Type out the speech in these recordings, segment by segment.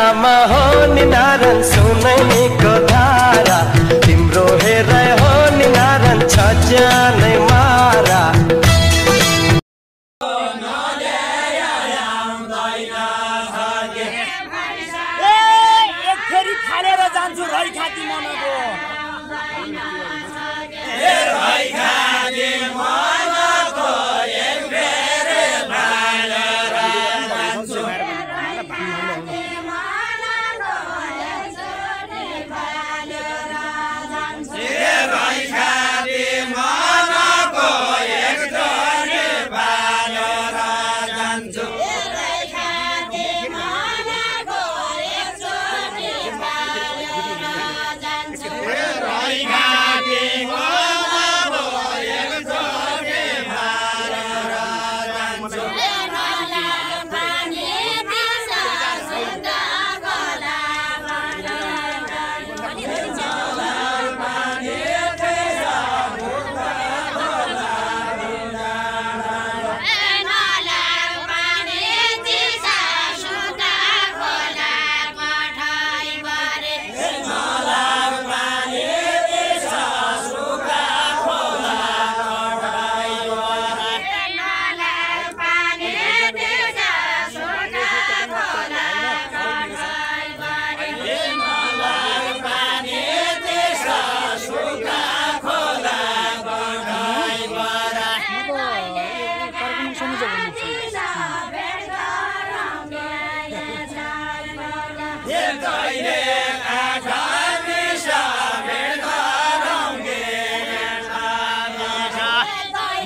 आँखामा हो नि नारायण सुनैको धारा तिम्रो हेराइ हो नि नारायण छ जानै मारा एक फेरि खालेर जान्छु रही खाती मनको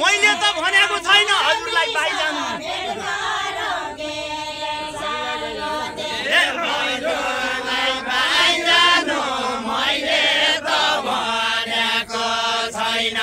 मैले त भनेको छैन हजुरलाई बाइ जानु मैले त भनेको छैन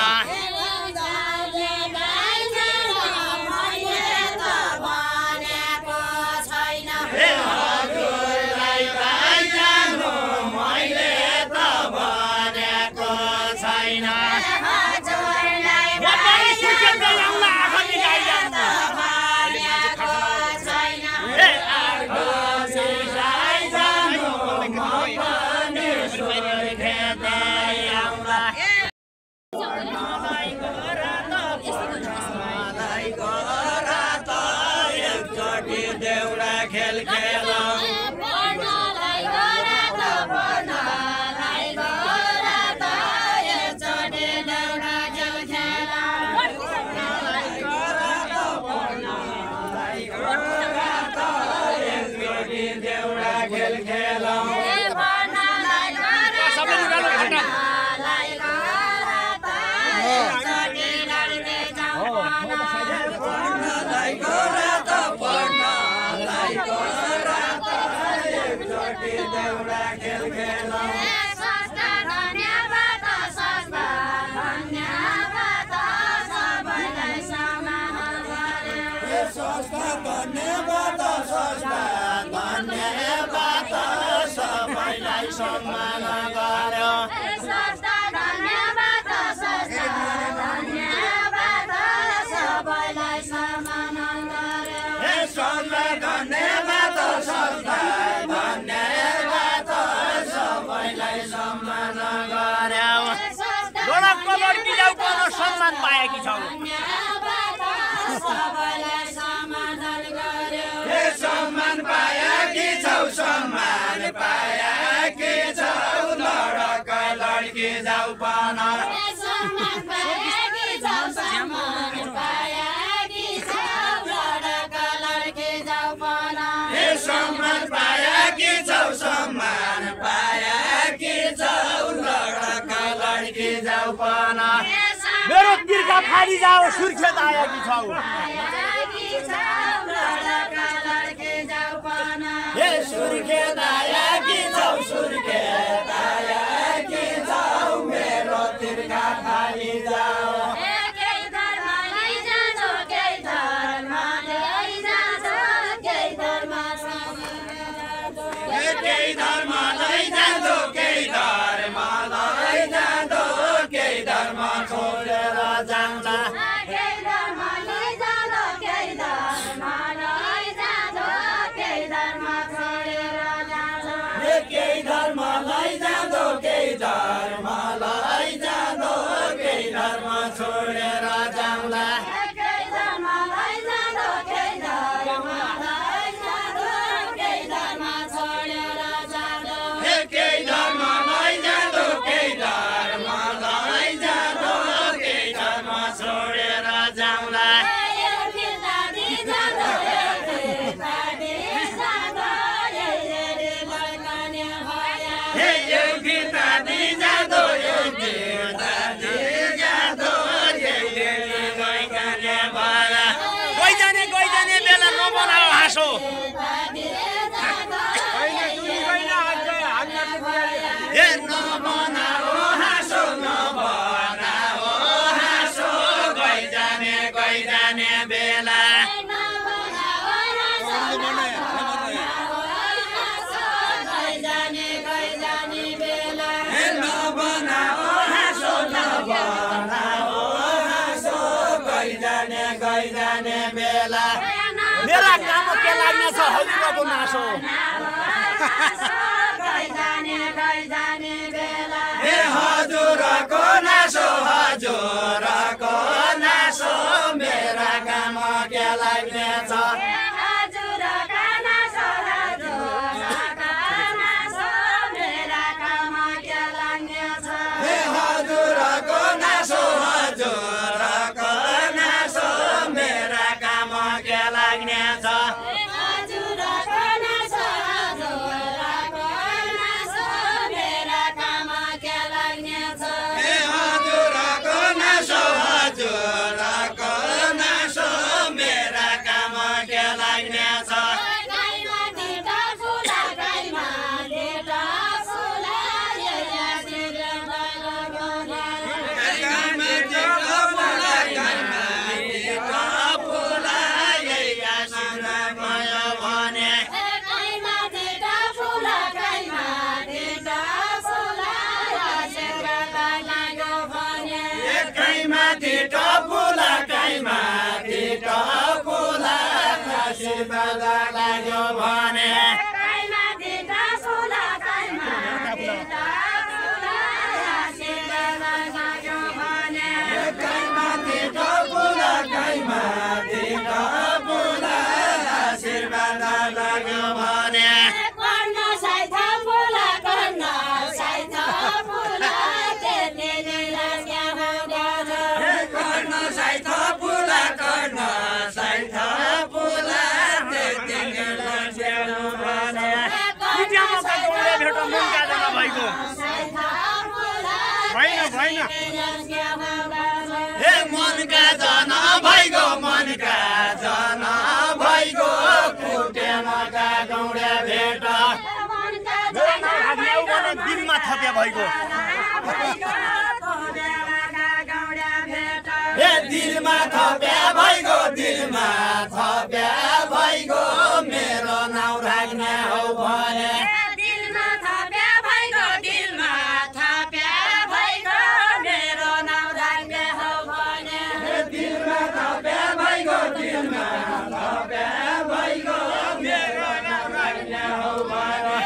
सम्मान पाएकी छौ सम्मान पाएकी छौ सम्मान पाएकी छौ लडका लड्की जाऊ पान सम्मान पाएकी छौ सम्मान पाएकी छौ लडका लड्की जाऊ पान सम्मान पाएकी छौ सम्मान पाएकी छौ लडका लड्की जाऊ पान मेरो तिर्खा फाली जाओ सुर्खेत आएकी छौ हे सुर्खेत आएकी छौ सुर्खेत आएकी छौ मेरो तिर्खा फाली जाओ केही धर्म लैजान्छौ केही धर्म लैजान्छौ केही धर्म केही धर्म लैजान्छौ केही धर्म लैजान्छौ केही धर्म छोडेर जान्छ केही धर्म लैजान्छौ हाँसो ए नबनाओ हाँसो नबनाओ हाँसो गइजाने बेला गइजाने बेला मेरा काम के लाग्ने छ हजुरको नासो गइजाने बेला ए हजुरको नासो मेरा काम के लाग्ने छ हजुरको नासो मेरा काम के लाग्ने छ ए हजुरको नासो मेरा काम के लाग्ने छ हजुरको नासो मेरा काम के लाग्ने छ ए हजुरको नासो मेरा काम के लाग्ने छ मनका जना भइगो कुटेमाका गौडा भेट दिलमा थप्या भइगो दिलमा थप्या भइगो मेरो नाउँ राख्ने हौ भने दिलमा थप्या भइगो मेरो नाउँ राख्ने हौ भने दिलमा थप्या भइगो मेरो नाउँ राख्ने हौ भने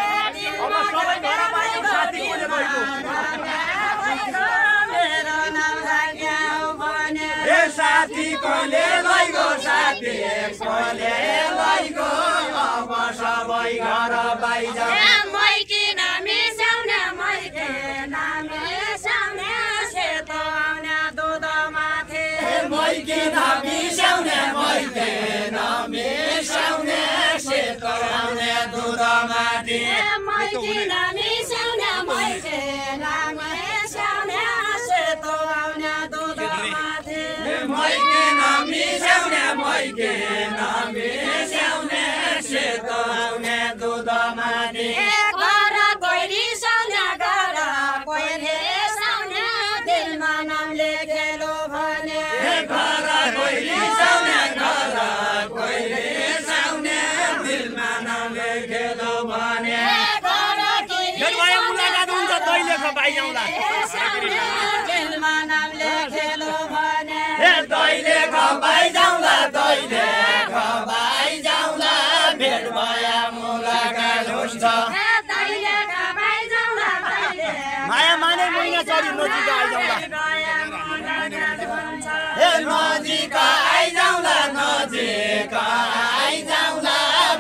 अब सबै घरमा साथी बोले भइगो मेरो नाउँ राख्ने हौ भने ए साथी कोले लैगो अब सबै घर बाहिर मैके नामे साउने सेतो आउने दुध माथे मैके नामे साउने सेतो आउने दुध माथि मैके नामे साउने सेतो आउने दुध माथि मैके नामे साउने सेतो आउने दुध माथि घर कोइली साउने दिलमा नाम लेखेलो भने घर कोइली साउने दिलमा नाम लेखेलो भने मुलाकात हुन्छ दैले खपाइ जाउँला दिलमा नाम लेखेलो भने दैले खपाइ जाउँला भेट भया मुलाकात हुन्छ माया माने महिना चढी नजिक आइजाउँला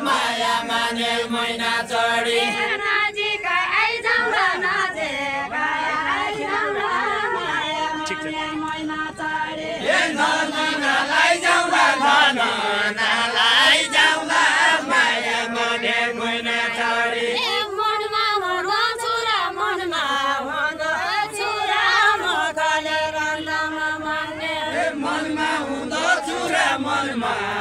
माया माने महिना चढी मनमा